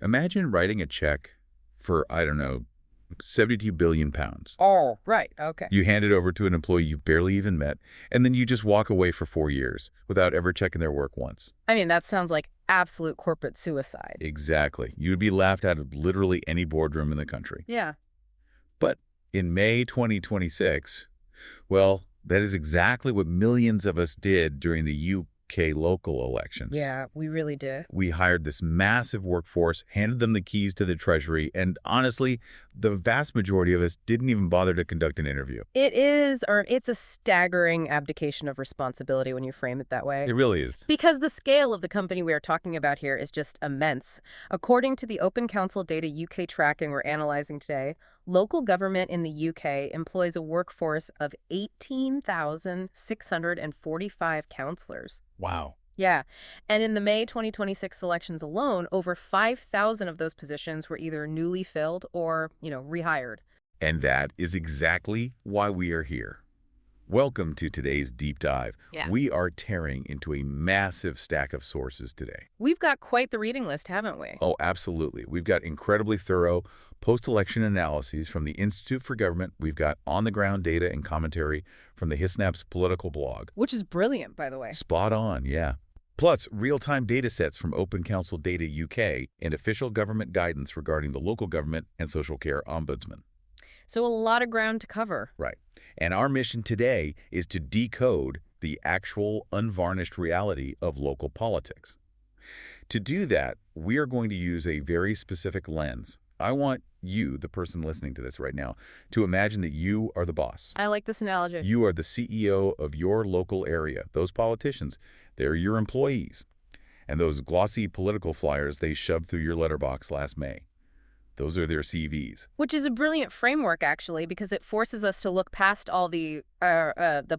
Imagine writing a check for, I don't know, 72 billion pounds. Oh, right. Okay. You hand it over to an employee you barely even met, and then you just walk away for 4 years without ever checking their work once. I mean, that sounds like absolute corporate suicide. Exactly. You'd be laughed out of literally any boardroom in the country. Yeah. But in May 2026, well, that is exactly what millions of us did during the UK local elections. Yeah, we really did. We hired this massive workforce, handed them the keys to the Treasury, and honestly, the vast majority of us didn't even bother to conduct an interview. It's a staggering abdication of responsibility when you frame it that way. It really is. Because the scale of the company we are talking about here is just immense. According to the Open Council data UK tracking we're analyzing today, local government in the UK employs a workforce of 18,645 councillors. Wow. Yeah. And in the May 2026 elections alone, over 5,000 of those positions were either newly filled or, rehired. And that is exactly why we are here. Welcome to today's deep dive. Yeah. We are tearing into a massive stack of sources today. We've got quite the reading list, haven't we? Oh, absolutely. We've got incredibly thorough post-election analyses from the Institute for Government. We've got on-the-ground data and commentary from the HISNAP's political blog. Which is brilliant, by the way. Spot on, yeah. Plus, real-time data sets from Open Council Data UK and official government guidance regarding the local government and social care ombudsman. So a lot of ground to cover. Right. And our mission today is to decode the actual unvarnished reality of local politics. To do that, we are going to use a very specific lens. I want you, the person listening to this right now, to imagine that you are the boss. I like this analogy. You are the CEO of your local area. Those politicians, they're your employees. And those glossy political flyers they shoved through your letterbox last May, those are their CVs. Which is a brilliant framework, actually, because it forces us to look past all the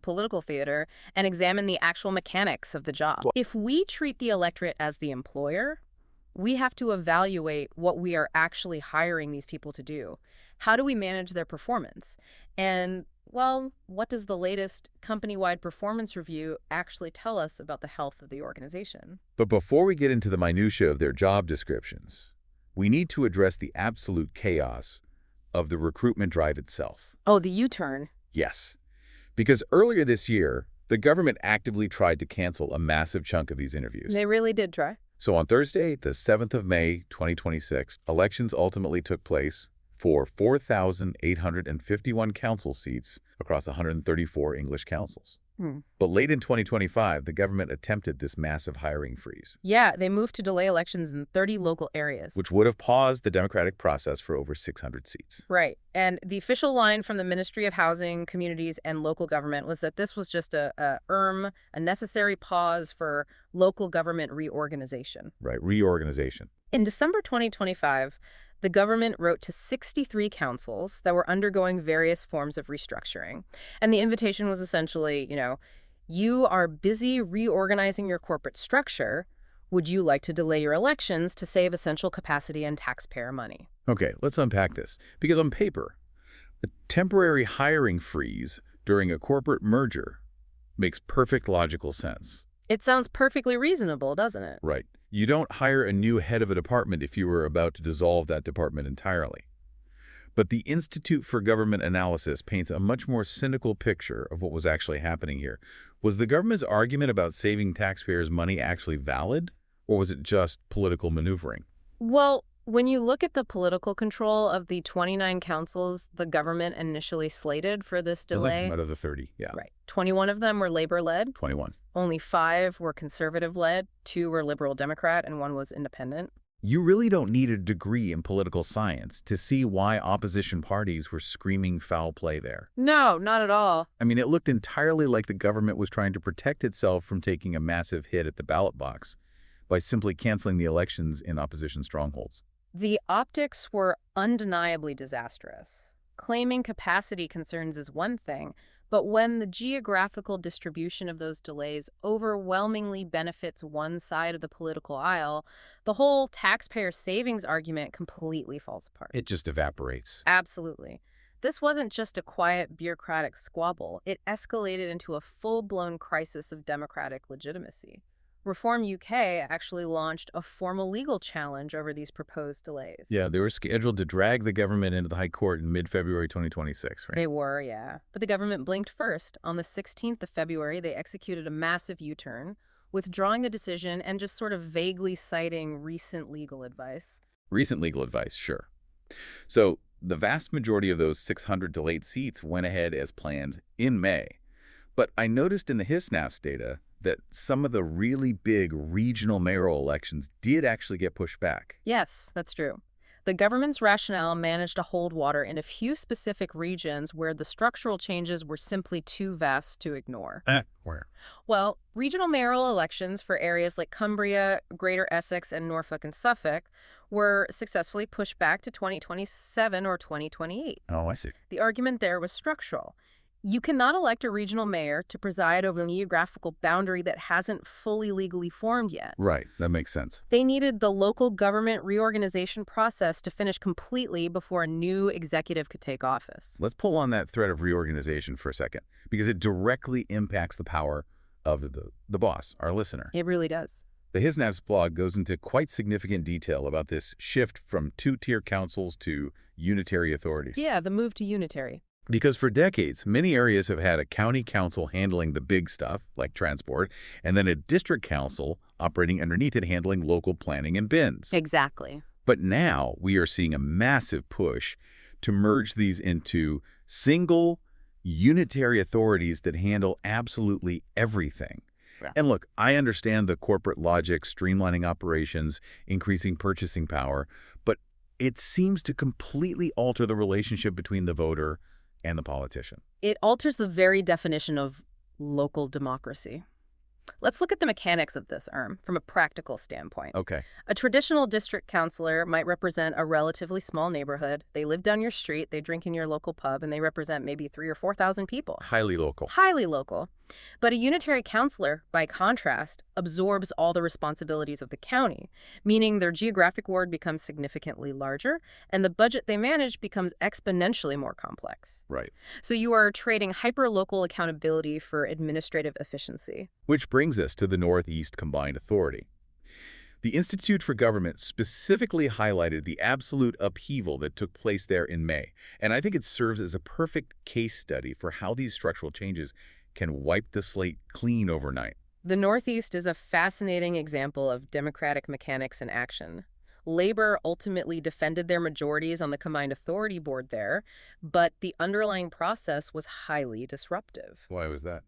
political theater and examine the actual mechanics of the job. If we treat the electorate as the employer, we have to evaluate what we are actually hiring these people to do. How do we manage their performance? And, well, what does the latest company-wide performance review actually tell us about the health of the organization? But before we get into the minutiae of their job descriptions, we need to address the absolute chaos of the recruitment drive itself. Oh, the U-turn. Yes, because earlier this year, the government actively tried to cancel a massive chunk of these interviews. They really did try. So on Thursday, the 7th of May, 2026, elections ultimately took place for 4,851 council seats across 134 English councils. But late in 2025, the government attempted this massive hiring freeze. Yeah, they moved to delay elections in 30 local areas. Which would have paused the democratic process for over 600 seats. Right. And the official line from the Ministry of Housing, Communities, and Local Government was that this was just a necessary pause for local government reorganization. Right, reorganization. In December 2025, the government wrote to 63 councils that were undergoing various forms of restructuring. And the invitation was essentially, you are busy reorganizing your corporate structure. Would you like to delay your elections to save essential capacity and taxpayer money? Okay, let's unpack this. Because on paper, a temporary hiring freeze during a corporate merger makes perfect logical sense. It sounds perfectly reasonable, doesn't it? Right. You don't hire a new head of a department if you were about to dissolve that department entirely. But the Institute for Government Analysis paints a much more cynical picture of what was actually happening here. Was the government's argument about saving taxpayers' money actually valid, or was it just political maneuvering? Well, when you look at the political control of the 29 councils the government initially slated for this delay... Out of the 30, yeah. Right. 21 of them were Labor-led. 21. Only 5 were Conservative-led, 2 were Liberal Democrat, and 1 was Independent. You really don't need a degree in political science to see why opposition parties were screaming foul play there. No, not at all. I mean, it looked entirely like the government was trying to protect itself from taking a massive hit at the ballot box by simply canceling the elections in opposition strongholds. The optics were undeniably disastrous. Claiming capacity concerns is one thing, but when the geographical distribution of those delays overwhelmingly benefits one side of the political aisle, the whole taxpayer savings argument completely falls apart. It just evaporates. Absolutely. This wasn't just a quiet bureaucratic squabble. It escalated into a full-blown crisis of democratic legitimacy. Reform UK actually launched a formal legal challenge over these proposed delays. Yeah, they were scheduled to drag the government into the High Court in mid-February 2026, right? They were, yeah. But the government blinked first. On the 16th of February, they executed a massive U-turn, withdrawing the decision and just sort of vaguely citing recent legal advice. Recent legal advice, sure. So the vast majority of those 600 delayed seats went ahead as planned in May. But I noticed in the HISNAFS data that some of the really big regional mayoral elections did actually get pushed back. Yes, that's true. The government's rationale managed to hold water in a few specific regions where the structural changes were simply too vast to ignore. Where? Well, regional mayoral elections for areas like Cumbria, Greater Essex, and Norfolk and Suffolk were successfully pushed back to 2027 or 2028. Oh, I see. The argument there was structural. You cannot elect a regional mayor to preside over a geographical boundary that hasn't fully legally formed yet. Right, that makes sense. They needed the local government reorganization process to finish completely before a new executive could take office. Let's pull on that thread of reorganization for a second, because it directly impacts the power of the boss, our listener. It really does. The HISNAFS blog goes into quite significant detail about this shift from two-tier councils to unitary authorities. Yeah, the move to unitary. Because for decades, many areas have had a county council handling the big stuff, like transport, and then a district council operating underneath it handling local planning and bins. Exactly. But now we are seeing a massive push to merge these into single, unitary authorities that handle absolutely everything. Yeah. And look, I understand the corporate logic, streamlining operations, increasing purchasing power, but it seems to completely alter the relationship between the voter and the politician. It alters the very definition of local democracy. Let's look at the mechanics of this, from a practical standpoint. Okay. A traditional district councilor might represent a relatively small neighborhood. They live down your street, they drink in your local pub, and they represent maybe 3,000 or 4,000 people. Highly local. Highly local. But a unitary councilor, by contrast, absorbs all the responsibilities of the county, meaning their geographic ward becomes significantly larger, and the budget they manage becomes exponentially more complex. Right. So you are trading hyper-local accountability for administrative efficiency. Which brings us to the Northeast Combined Authority. The Institute for Government specifically highlighted the absolute upheaval that took place there in May, and I think it serves as a perfect case study for how these structural changes can wipe the slate clean overnight. The Northeast is a fascinating example of democratic mechanics in action. Labor ultimately defended their majorities on the Combined Authority Board there, but the underlying process was highly disruptive. Why was that?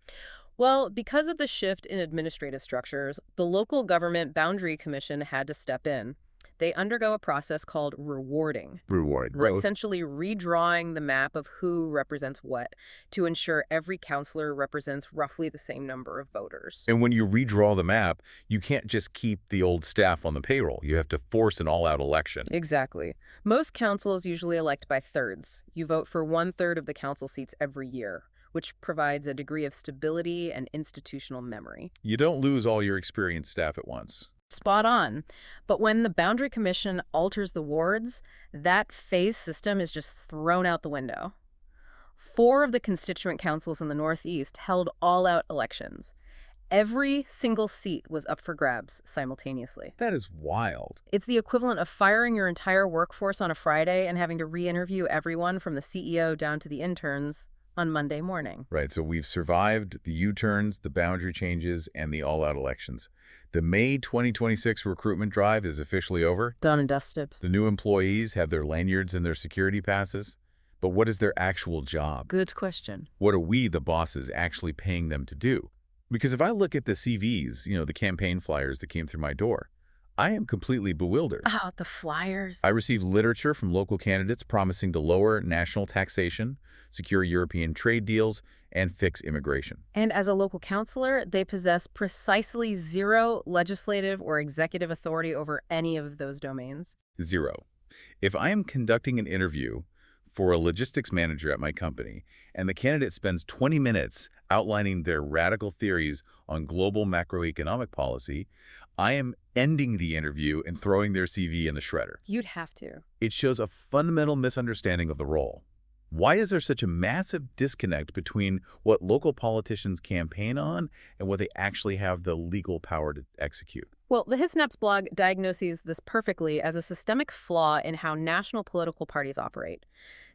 Well, because of the shift in administrative structures, the local government boundary commission had to step in. They undergo a process called rewarding. Reward. Essentially redrawing the map of who represents what to ensure every councilor represents roughly the same number of voters. And when you redraw the map, you can't just keep the old staff on the payroll. You have to force an all-out election. Exactly. Most councils usually elect by thirds. You vote for 1/3 of the council seats every year, which provides a degree of stability and institutional memory. You don't lose all your experienced staff at once. Spot on. But when the Boundary Commission alters the wards, that phase system is just thrown out the window. 4 of the constituent councils in the Northeast held all-out elections. Every single seat was up for grabs simultaneously. That is wild. It's the equivalent of firing your entire workforce on a Friday and having to re-interview everyone from the CEO down to the interns on Monday morning. Right, so we've survived the U-turns, the boundary changes, and the all-out elections. The May 2026 recruitment drive is officially over. Done and dusted. The new employees have their lanyards and their security passes. But what is their actual job? Good question. What are we, the bosses, actually paying them to do? Because if I look at the CVs, the campaign flyers that came through my door, I am completely bewildered. Oh, the flyers. I received literature from local candidates promising to lower national taxation, secure European trade deals, and fix immigration. And as a local councilor, they possess precisely 0 legislative or executive authority over any of those domains. 0. If I am conducting an interview for a logistics manager at my company, and the candidate spends 20 minutes outlining their radical theories on global macroeconomic policy, I am ending the interview and throwing their CV in the shredder. You'd have to. It shows a fundamental misunderstanding of the role. Why is there such a massive disconnect between what local politicians campaign on and what they actually have the legal power to execute? Well, the HisSnaps blog diagnoses this perfectly as a systemic flaw in how national political parties operate.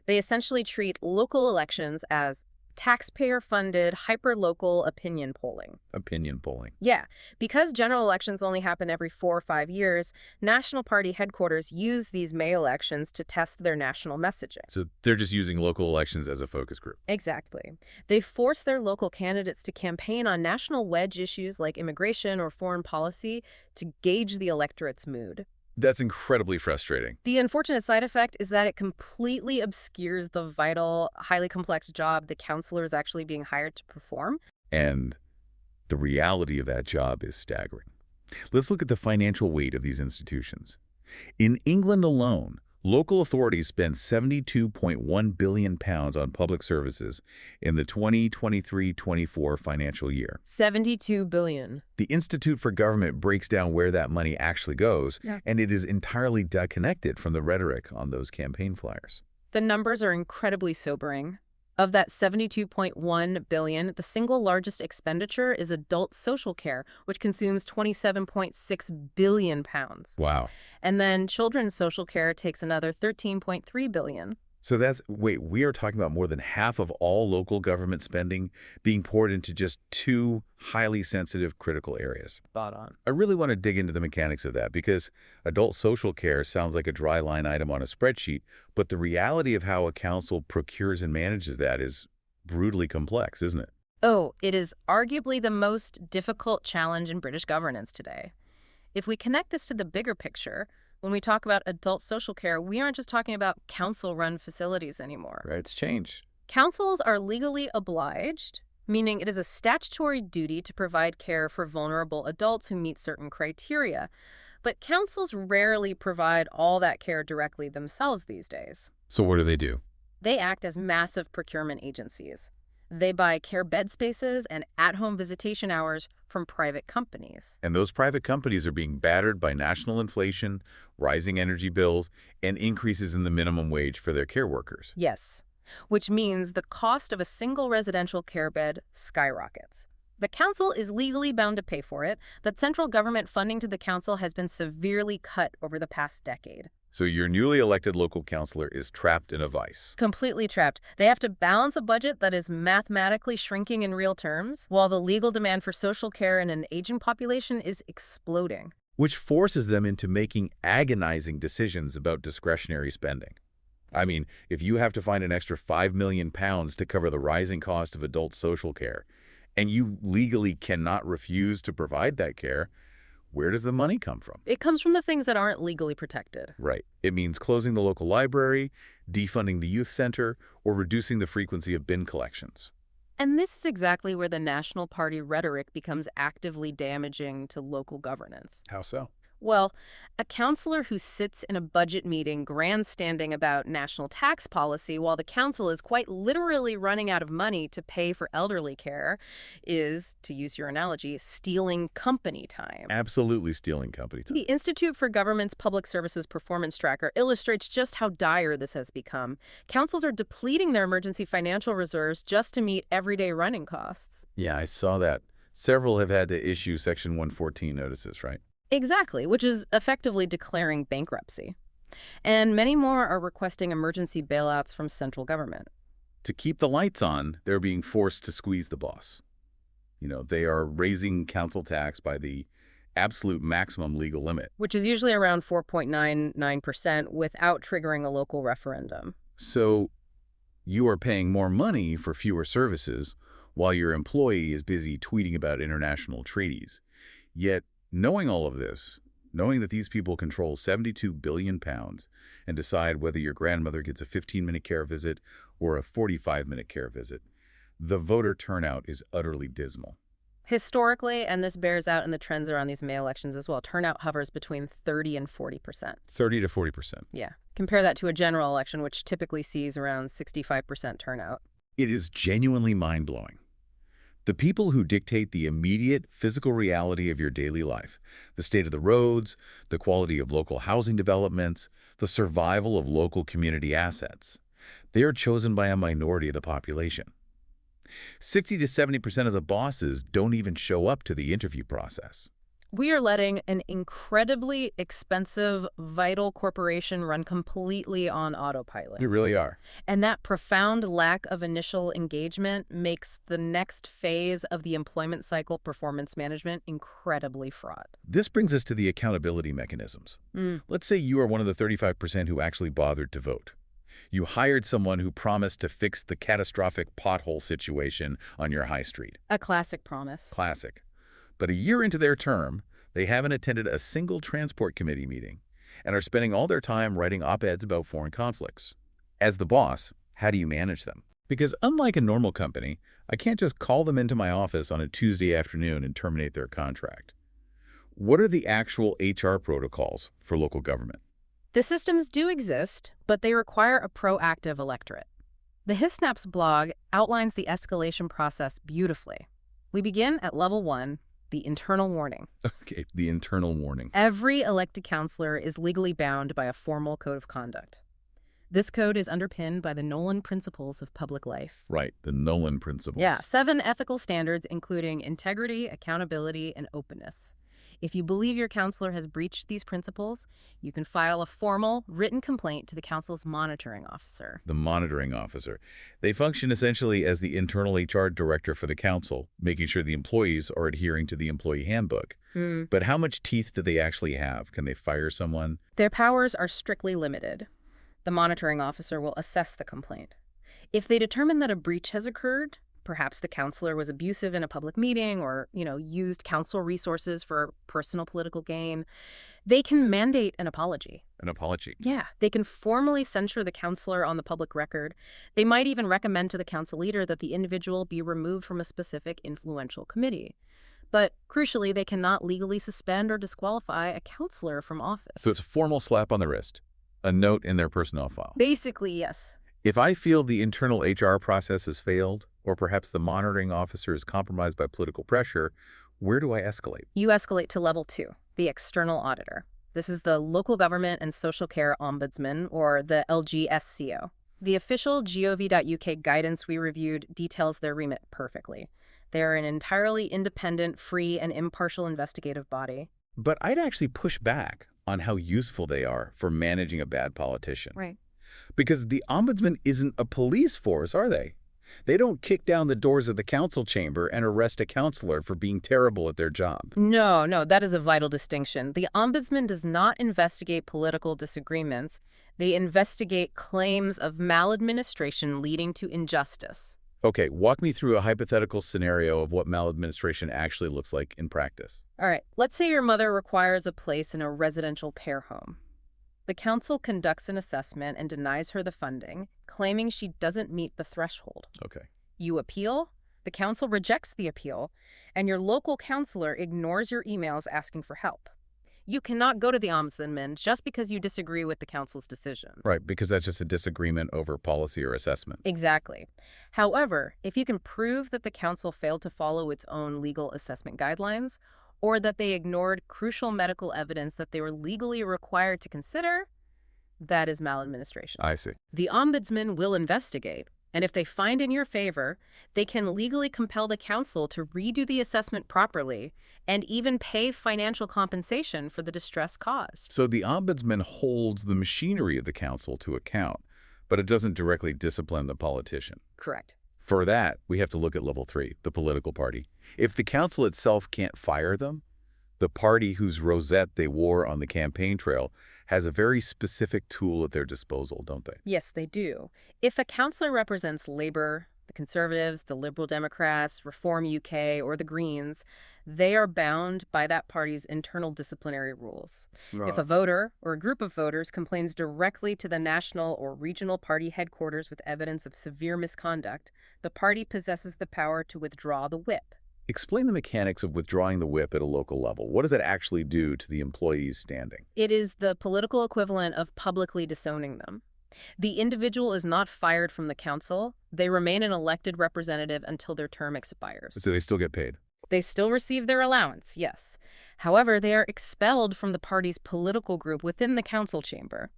They essentially treat local elections as taxpayer-funded, hyper-local opinion polling. Opinion polling. Yeah, because general elections only happen every 4 or 5 years, national party headquarters use these May elections to test their national messaging. So they're just using local elections as a focus group. Exactly. They force their local candidates to campaign on national wedge issues like immigration or foreign policy to gauge the electorate's mood. That's incredibly frustrating. The unfortunate side effect is that it completely obscures the vital, highly complex job the counselor is actually being hired to perform. And the reality of that job is staggering. Let's look at the financial weight of these institutions. In England alone, local authorities spend £72.1 billion on public services in the 2023-24 financial year. 72 billion. The Institute for Government breaks down where that money actually goes, and it is entirely disconnected from the rhetoric on those campaign flyers. The numbers are incredibly sobering. Of that 72.1 billion, the single largest expenditure is adult social care, which consumes 27.6 billion pounds. Wow. And then children's social care takes another 13.3 billion. So we are talking about more than half of all local government spending being poured into just two highly sensitive critical areas. Spot on. I really want to dig into the mechanics of that because adult social care sounds like a dry line item on a spreadsheet, but the reality of how a council procures and manages that is brutally complex, isn't it? Oh, it is arguably the most difficult challenge in British governance today. If we connect this to the bigger picture, when we talk about adult social care, we aren't just talking about council-run facilities anymore. Right, it's changed. Councils are legally obliged, meaning it is a statutory duty to provide care for vulnerable adults who meet certain criteria. But councils rarely provide all that care directly themselves these days. So what do? They act as massive procurement agencies. They buy care bed spaces and at-home visitation hours from private companies. And those private companies are being battered by national inflation, rising energy bills, and increases in the minimum wage for their care workers. Yes, which means the cost of a single residential care bed skyrockets. The council is legally bound to pay for it, but central government funding to the council has been severely cut over the past decade. So your newly elected local councillor is trapped in a vice. Completely trapped. They have to balance a budget that is mathematically shrinking in real terms, while the legal demand for social care in an aging population is exploding. Which forces them into making agonizing decisions about discretionary spending. I mean, if you have to find an extra £5 million to cover the rising cost of adult social care, and you legally cannot refuse to provide that care, where does the money come from? It comes from the things that aren't legally protected. Right. It means closing the local library, defunding the youth center, or reducing the frequency of bin collections. And this is exactly where the National Party rhetoric becomes actively damaging to local governance. How so? Well, a councillor who sits in a budget meeting grandstanding about national tax policy while the council is quite literally running out of money to pay for elderly care is, to use your analogy, stealing company time. Absolutely stealing company time. The Institute for Government's Public Services Performance Tracker illustrates just how dire this has become. Councils are depleting their emergency financial reserves just to meet everyday running costs. Yeah, I saw that. Several have had to issue Section 114 notices, right? Exactly, which is effectively declaring bankruptcy. And many more are requesting emergency bailouts from central government. To keep the lights on, they're being forced to squeeze the boss. They are raising council tax by the absolute maximum legal limit. Which is usually around 4.99% without triggering a local referendum. So you are paying more money for fewer services while your employee is busy tweeting about international treaties. Yet, knowing all of this, knowing that these people control £72 billion and decide whether your grandmother gets a 15-minute care visit or a 45-minute care visit, the voter turnout is utterly dismal. Historically, and this bears out in the trends around these May elections as well, turnout hovers between 30 and 40%. 30 to 40%. Yeah. Compare that to a general election, which typically sees around 65% turnout. It is genuinely mind-blowing. The people who dictate the immediate physical reality of your daily life, the state of the roads, the quality of local housing developments, the survival of local community assets, They are chosen by a minority of the population. 60 to 70% of the bosses don't even show up to the interview process. We are letting an incredibly expensive, vital corporation run completely on autopilot. We really are. And that profound lack of initial engagement makes the next phase of the employment cycle, performance management, incredibly fraught. This brings us to the accountability mechanisms. Let's say you are one of the 35% who actually bothered to vote. You hired someone who promised to fix the catastrophic pothole situation on your high street. A classic promise. Classic. But a year into their term, they haven't attended a single transport committee meeting and are spending all their time writing op-eds about foreign conflicts. As the boss, how do you manage them? Because unlike a normal company, I can't just call them into my office on a Tuesday afternoon and terminate their contract. What are the actual HR protocols for local government? The systems do exist, but they require a proactive electorate. The HisSnaps blog outlines the escalation process beautifully. We begin at level 1, the internal warning. Okay, the internal warning. Every elected councilor is legally bound by a formal code of conduct. This code is underpinned by the Nolan Principles of Public Life. Right, the Nolan Principles. Yeah, 7 ethical standards including integrity, accountability, and openness. If you believe your counselor has breached these principles, you can file a formal, written complaint to the council's monitoring officer. The monitoring officer. They function essentially as the internal HR director for the council, making sure the employees are adhering to the employee handbook. But how much teeth do they actually have? Can they fire someone? Their powers are strictly limited. The monitoring officer will assess the complaint. If they determine that a breach has occurred, perhaps the counselor was abusive in a public meeting or, used council resources for personal political gain, they can mandate an apology. An apology? Yeah, they can formally censure the counselor on the public record. They might even recommend to the council leader that the individual be removed from a specific influential committee. But crucially, they cannot legally suspend or disqualify a counselor from office. So it's a formal slap on the wrist, a note in their personnel file. Basically, yes. If I feel the internal HR process has failed, or perhaps the monitoring officer is compromised by political pressure, where do I escalate? You escalate to level 2, the external auditor. This is the Local Government and Social Care Ombudsman, or the LGSCO. The official gov.uk guidance we reviewed details their remit perfectly. They are an entirely independent, free, and impartial investigative body. But I'd actually push back on how useful they are for managing a bad politician. Right. Because the ombudsman isn't a police force, are they? They don't kick down the doors of the council chamber and arrest a counselor for being terrible at their job. No, that is a vital distinction. The ombudsman does not investigate political disagreements. They investigate claims of maladministration leading to injustice. Okay, walk me through a hypothetical scenario of what maladministration actually looks like in practice. All right, let's say your mother requires a place in a residential care home. The council conducts an assessment and denies her the funding, claiming she doesn't meet the threshold. Okay. You appeal, the council rejects the appeal, and your local counselor ignores your emails asking for help. You cannot go to the ombudsman just because you disagree with the council's decision. Right, because that's just a disagreement over policy or assessment. Exactly. However, if you can prove that the council failed to follow its own legal assessment guidelines, or that they ignored crucial medical evidence that they were legally required to consider, that is maladministration. I see. The ombudsman will investigate, and if they find in your favor, they can legally compel the council to redo the assessment properly and even pay financial compensation for the distress caused. So the ombudsman holds the machinery of the council to account, but it doesn't directly discipline the politician. Correct. For that, we have to look at level 3, the political party. If the council itself can't fire them, the party whose rosette they wore on the campaign trail has a very specific tool at their disposal, don't they? Yes, they do. If a councillor represents Labour, the Conservatives, the Liberal Democrats, Reform UK, or the Greens, they are bound by that party's internal disciplinary rules. If a voter or a group of voters complains directly to the national or regional party headquarters with evidence of severe misconduct, the party possesses the power to withdraw the whip. Explain the mechanics of withdrawing the whip at a local level. What does that actually do to the employee's standing? It is the political equivalent of publicly disowning them. The individual is not fired from the council. They remain an elected representative until their term expires. So they still get paid? They still receive their allowance, yes. However, they are expelled from the party's political group within the council chamber.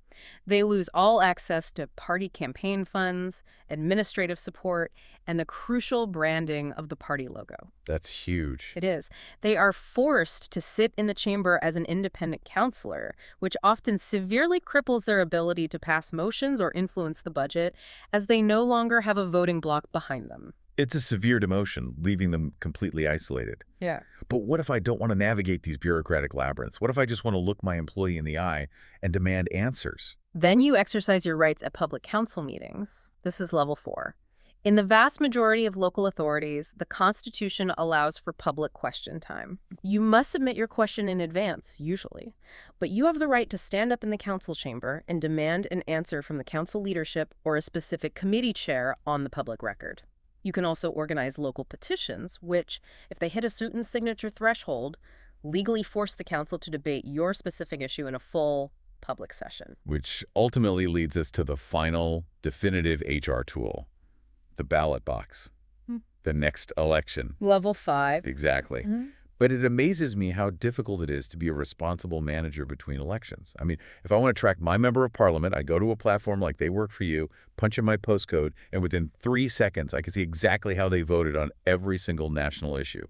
They lose all access to party campaign funds, administrative support, and the crucial branding of the party logo. That's huge. It is. They are forced to sit in the chamber as an independent councillor, which often severely cripples their ability to pass motions or influence the budget, as they no longer have a voting bloc behind them. It's a severe demotion, leaving them completely isolated. Yeah. But what if I don't want to navigate these bureaucratic labyrinths? What if I just want to look my employee in the eye and demand answers? Then you exercise your rights at public council meetings. This is level 4. In the vast majority of local authorities, the Constitution allows for public question time. You must submit your question in advance, usually, but you have the right to stand up in the council chamber and demand an answer from the council leadership or a specific committee chair on the public record. You can also organize local petitions, which, if they hit a certain signature threshold, legally force the council to debate your specific issue in a full public session. Which ultimately leads us to the final, definitive HR tool, the ballot box, the next election. Level 5. Exactly. But it amazes me how difficult it is to be a responsible manager between elections. I mean, if I want to track my member of parliament, I go to a platform like They Work For You, punch in my postcode, and within 3 seconds, I can see exactly how they voted on every single national issue.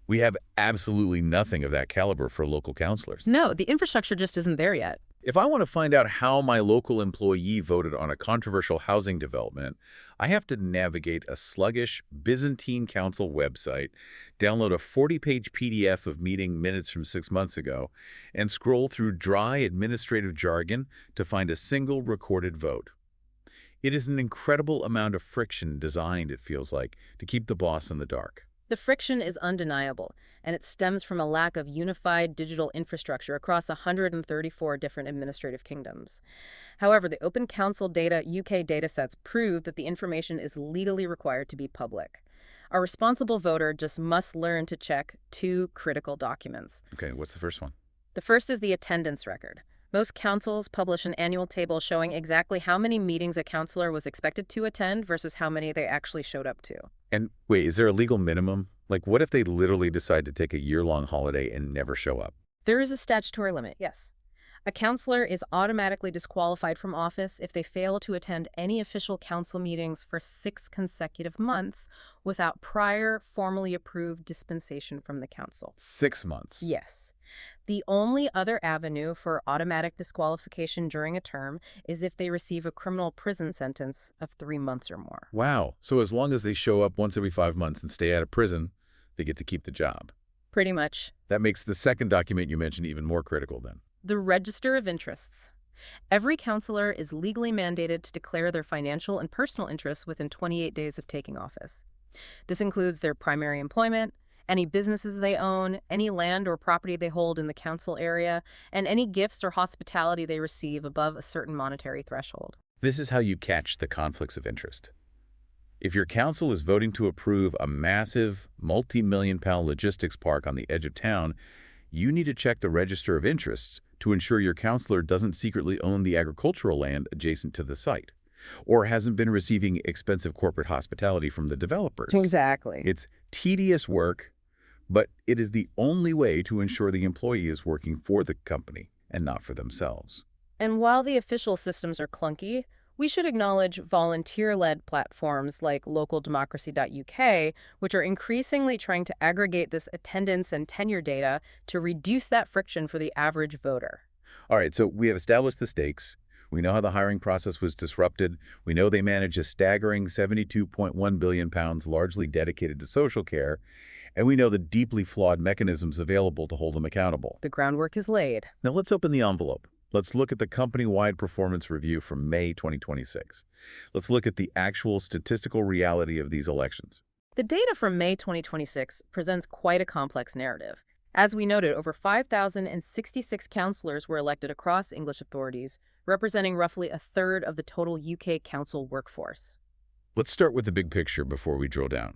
We have absolutely nothing of that caliber for local councilors. No, the infrastructure just isn't there yet. If I want to find out how my local employee voted on a controversial housing development, I have to navigate a sluggish Byzantine Council website, download a 40-page PDF of meeting minutes from 6 months ago, and scroll through dry administrative jargon to find a single recorded vote. It is an incredible amount of friction designed, it feels like, to keep the boss in the dark. The friction is undeniable, and it stems from a lack of unified digital infrastructure across 134 different administrative kingdoms. However, the Open Council Data UK datasets prove that the information is legally required to be public. A responsible voter just must learn to check 2 critical documents. Okay, what's the first one? The first is the attendance record. Most councils publish an annual table showing exactly how many meetings a councillor was expected to attend versus how many they actually showed up to. And wait, is there a legal minimum? Like, what if they literally decide to take a year-long holiday and never show up? There is a statutory limit, yes. A councillor is automatically disqualified from office if they fail to attend any official council meetings for 6 consecutive months without prior formally approved dispensation from the council. 6 months? Yes. The only other avenue for automatic disqualification during a term is if they receive a criminal prison sentence of 3 months or more. Wow. So as long as they show up once every 5 months and stay out of prison, they get to keep the job. Pretty much. That makes the second document you mentioned even more critical then. The Register of Interests. Every councillor is legally mandated to declare their financial and personal interests within 28 days of taking office. This includes their primary employment, any businesses they own, any land or property they hold in the council area, and any gifts or hospitality they receive above a certain monetary threshold. This is how you catch the conflicts of interest. If your council is voting to approve a massive, multi-million-pound logistics park on the edge of town, you need to check the Register of Interests to ensure your councilor doesn't secretly own the agricultural land adjacent to the site, or hasn't been receiving expensive corporate hospitality from the developers. Exactly. It's tedious work, but it is the only way to ensure the employee is working for the company and not for themselves. And while the official systems are clunky, we should acknowledge volunteer-led platforms like localdemocracy.uk, which are increasingly trying to aggregate this attendance and tenure data to reduce that friction for the average voter. All right, so we have established the stakes. We know how the hiring process was disrupted. We know they managed a staggering £72.1 billion largely dedicated to social care. And we know the deeply flawed mechanisms available to hold them accountable. The groundwork is laid. Now let's open the envelope. Let's look at the company-wide performance review from May 2026. Let's look at the actual statistical reality of these elections. The data from May 2026 presents quite a complex narrative. As we noted, over 5,066 councillors were elected across English authorities, representing roughly a third of the total UK council workforce. Let's start with the big picture before we drill down.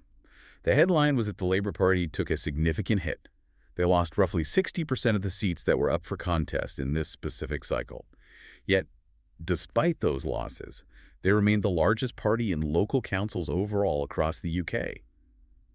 The headline was that the Labour Party took a significant hit. They lost roughly 60% of the seats that were up for contest in this specific cycle. Yet, despite those losses, they remained the largest party in local councils overall across the UK.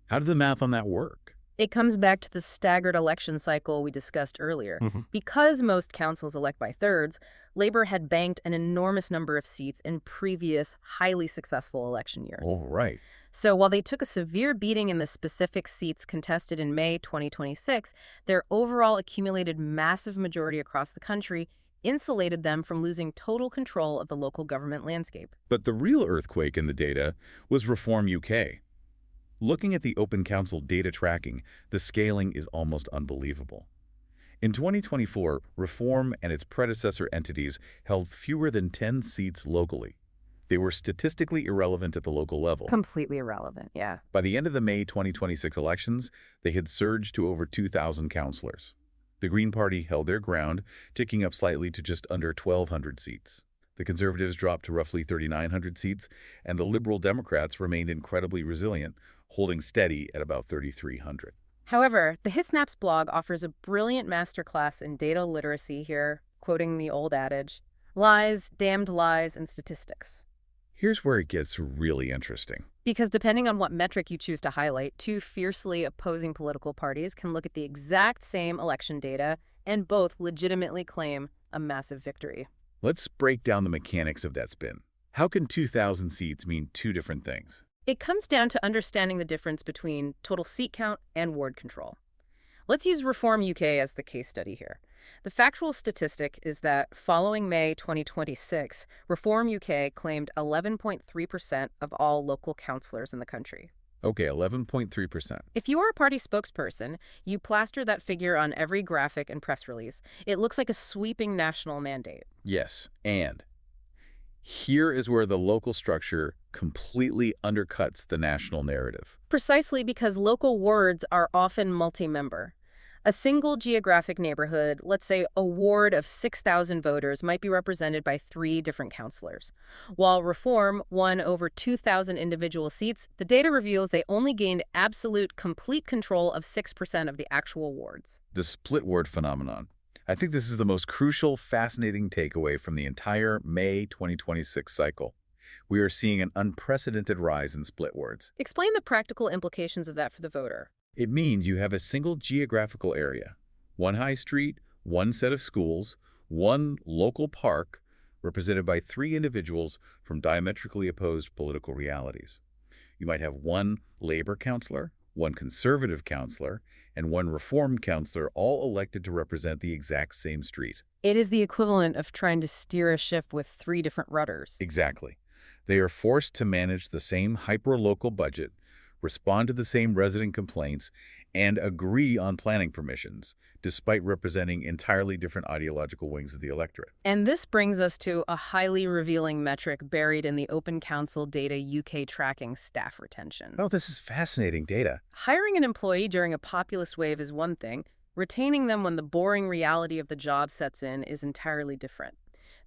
How did the math on that work? It comes back to the staggered election cycle we discussed earlier. Hmm. Because most councils elect by thirds, Labor had banked an enormous number of seats in previous, highly successful election years. Oh, right. So while they took a severe beating in the specific seats contested in May 2026, their overall accumulated massive majority across the country insulated them from losing total control of the local government landscape. But the real earthquake in the data was Reform UK. Looking at the Open Council data tracking, the scaling is almost unbelievable. In 2024, Reform and its predecessor entities held fewer than 10 seats locally. They were statistically irrelevant at the local level. Completely irrelevant, yeah. By the end of the May 2026 elections, they had surged to over 2,000 councillors. The Green Party held their ground, ticking up slightly to just under 1,200 seats. The Conservatives dropped to roughly 3,900 seats, and the Liberal Democrats remained incredibly resilient, holding steady at about 3,300. However, the HisNaps blog offers a brilliant masterclass in data literacy here, quoting the old adage, lies, damned lies, and statistics. Here's where it gets really interesting. Because depending on what metric you choose to highlight, two fiercely opposing political parties can look at the exact same election data and both legitimately claim a massive victory. Let's break down the mechanics of that spin. How can 2,000 seats mean two different things? It comes down to understanding the difference between total seat count and ward control. Let's use Reform UK as the case study here. The factual statistic is that following May 2026, Reform UK claimed 11.3% of all local councillors in the country. Okay, 11.3%. If you are a party spokesperson, you plaster that figure on every graphic and press release. It looks like a sweeping national mandate. Yes, and here is where the local structure completely undercuts the national narrative. Precisely because local wards are often multi-member. A single geographic neighborhood, let's say a ward of 6,000 voters, might be represented by 3 different councillors. While Reform won over 2,000 individual seats, the data reveals they only gained absolute complete control of 6% of the actual wards. The split ward phenomenon. I think this is the most crucial, fascinating takeaway from the entire May 2026 cycle. We are seeing an unprecedented rise in split wards. Explain the practical implications of that for the voter. It means you have a single geographical area, one high street, one set of schools, one local park, represented by 3 individuals from diametrically opposed political realities. You might have one Labor councillor, one Conservative councillor, and one Reform councillor, all elected to represent the exact same street. It is the equivalent of trying to steer a ship with 3 different rudders. Exactly. They are forced to manage the same hyper-local budget, respond to the same resident complaints, and agree on planning permissions, despite representing entirely different ideological wings of the electorate. And this brings us to a highly revealing metric buried in the Open Council data UK tracking: staff retention. Oh, this is fascinating data. Hiring an employee during a populist wave is one thing. Retaining them when the boring reality of the job sets in is entirely different.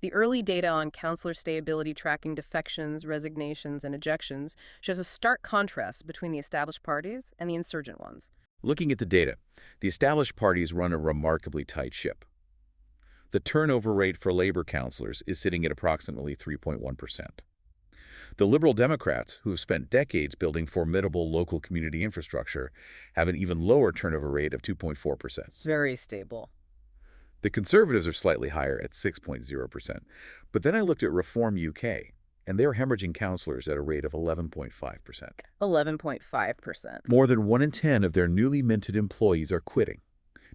The early data on councillor stability tracking defections, resignations, and ejections shows a stark contrast between the established parties and the insurgent ones. Looking at the data, the established parties run a remarkably tight ship. The turnover rate for Labor councillors is sitting at approximately 3.1%. The Liberal Democrats, who have spent decades building formidable local community infrastructure, have an even lower turnover rate of 2.4%. Very stable. The Conservatives are slightly higher at 6.0%. But then I looked at Reform UK, and they're hemorrhaging councillors at a rate of 11.5%. 11.5%. More than 1 in 10 of their newly minted employees are quitting,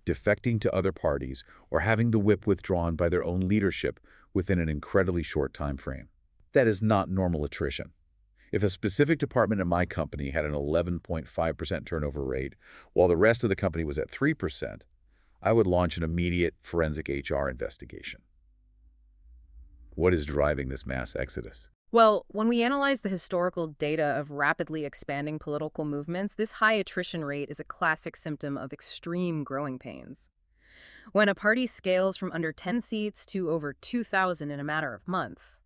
defecting to other parties, or having the whip withdrawn by their own leadership within an incredibly short time frame. That is not normal attrition. If a specific department in my company had an 11.5% turnover rate, while the rest of the company was at 3%, I would launch an immediate forensic HR investigation. What is driving this mass exodus? Well, when we analyze the historical data of rapidly expanding political movements, this high attrition rate is a classic symptom of extreme growing pains. When a party scales from under 10 seats to over 2,000 in a matter of months,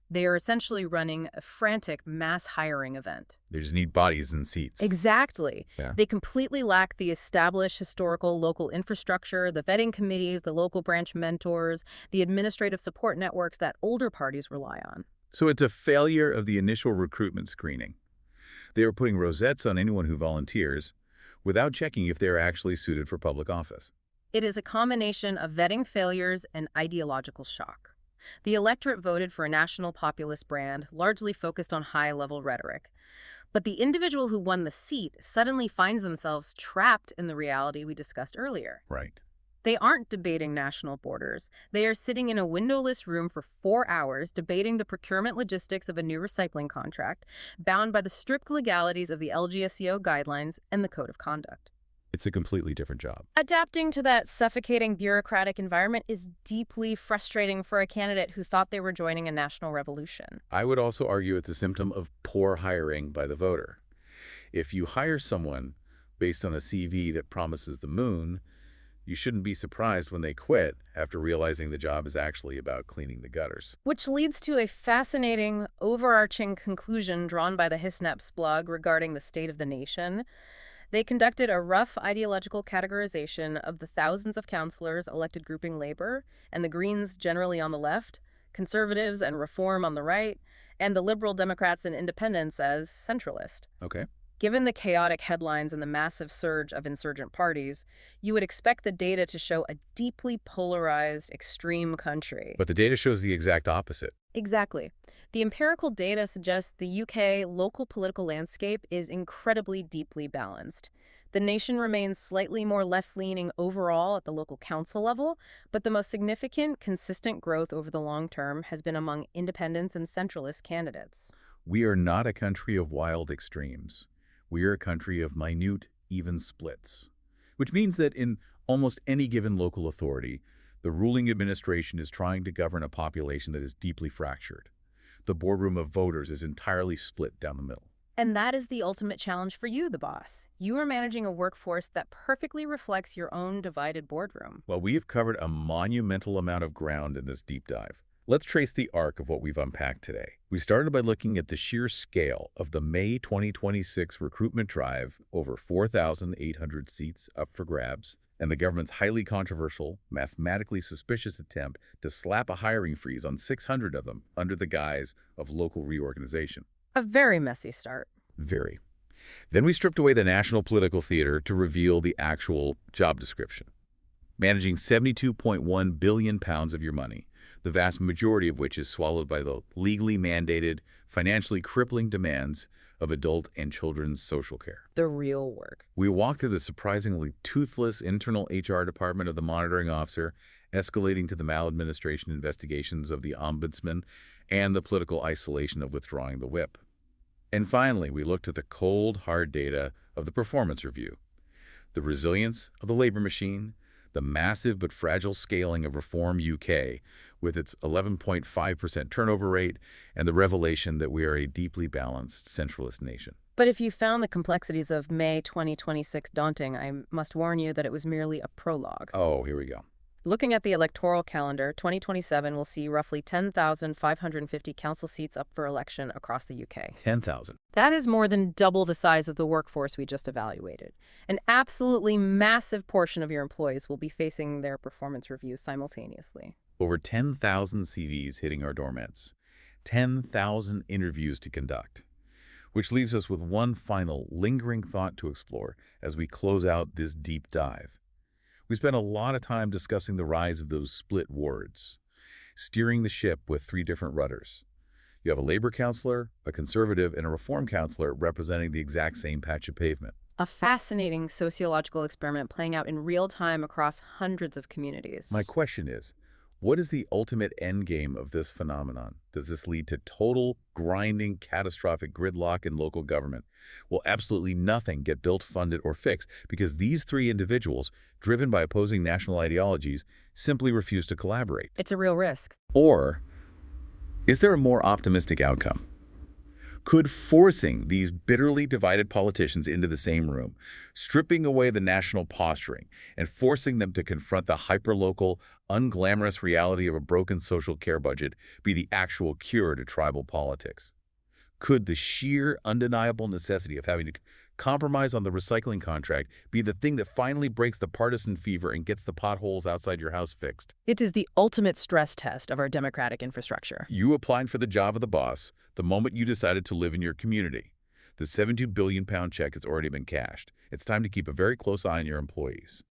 they are essentially running a frantic mass hiring event. They just need bodies and seats. Exactly. Yeah. They completely lack the established historical local infrastructure, the vetting committees, the local branch mentors, the administrative support networks that older parties rely on. So it's a failure of the initial recruitment screening. They are putting rosettes on anyone who volunteers, without checking if they are actually suited for public office. It is a combination of vetting failures and ideological shock. The electorate voted for a national populist brand, largely focused on high-level rhetoric. But the individual who won the seat suddenly finds themselves trapped in the reality we discussed earlier. Right. They aren't debating national borders. They are sitting in a windowless room for 4 hours debating the procurement logistics of a new recycling contract, bound by the strict legalities of the LGSEO guidelines and the Code of Conduct. It's a completely different job. Adapting to that suffocating bureaucratic environment is deeply frustrating for a candidate who thought they were joining a national revolution. I would also argue it's a symptom of poor hiring by the voter. If you hire someone based on a CV that promises the moon, you shouldn't be surprised when they quit after realizing the job is actually about cleaning the gutters. Which leads to a fascinating, overarching conclusion drawn by the HISNEP's blog regarding the state of the nation. They conducted a rough ideological categorization of the thousands of councillors elected grouping Labor and the Greens generally on the left, Conservatives and Reform on the right, and the Liberal Democrats and Independents as centralist. Okay. Given the chaotic headlines and the massive surge of insurgent parties, you would expect the data to show a deeply polarized, extreme country. But the data shows the exact opposite. Exactly. The empirical data suggests the UK local political landscape is incredibly deeply balanced. The nation remains slightly more left-leaning overall at the local council level, but the most significant, consistent growth over the long term has been among independents and centralist candidates. We are not a country of wild extremes. We are a country of minute, even splits, which means that in almost any given local authority, the ruling administration is trying to govern a population that is deeply fractured. The boardroom of voters is entirely split down the middle. And that is the ultimate challenge for you, the boss. You are managing a workforce that perfectly reflects your own divided boardroom. Well, we have covered a monumental amount of ground in this deep dive. Let's trace the arc of what we've unpacked today. We started by looking at the sheer scale of the May 2026 recruitment drive, over 4,800 seats up for grabs, and the government's highly controversial, mathematically suspicious attempt to slap a hiring freeze on 600 of them under the guise of local reorganization. A very messy start. Very. Then we stripped away the national political theater to reveal the actual job description. Managing £72.1 billion of your money, the vast majority of which is swallowed by the legally mandated, financially crippling demands of adult and children's social care. The real work. We walked through the surprisingly toothless internal HR department of the monitoring officer, escalating to the maladministration investigations of the ombudsman and the political isolation of withdrawing the whip. And finally, we looked at the cold, hard data of the performance review, the resilience of the labor machine, the massive but fragile scaling of Reform UK with its 11.5% turnover rate, and the revelation that we are a deeply balanced centralist nation. But if you found the complexities of May 2026 daunting, I must warn you that it was merely a prologue. Oh, here we go. Looking at the electoral calendar, 2027 will see roughly 10,550 council seats up for election across the UK. 10,000. That is more than double the size of the workforce we just evaluated. An absolutely massive portion of your employees will be facing their performance reviews simultaneously. Over 10,000 CVs hitting our doormats. 10,000 interviews to conduct. Which leaves us with one final, lingering thought to explore as we close out this deep dive. We spent a lot of time discussing the rise of those split wards, steering the ship with three different rudders. You have a Labour councillor, a Conservative, and a Reform councillor representing the exact same patch of pavement. A fascinating sociological experiment playing out in real time across hundreds of communities. My question is, what is the ultimate endgame of this phenomenon? Does this lead to total, grinding, catastrophic gridlock in local government? Will absolutely nothing get built, funded, or fixed because these three individuals, driven by opposing national ideologies, simply refuse to collaborate? It's a real risk. Or is there a more optimistic outcome? Could forcing these bitterly divided politicians into the same room, stripping away the national posturing, and forcing them to confront the hyperlocal, unglamorous reality of a broken social care budget be the actual cure to tribal politics? Could the sheer, undeniable necessity of having to compromise on the recycling contract be the thing that finally breaks the partisan fever and gets the potholes outside your house fixed? It is the ultimate stress test of our democratic infrastructure. You applied for the job of the boss the moment you decided to live in your community. The £72 billion check has already been cashed. It's time to keep a very close eye on your employees.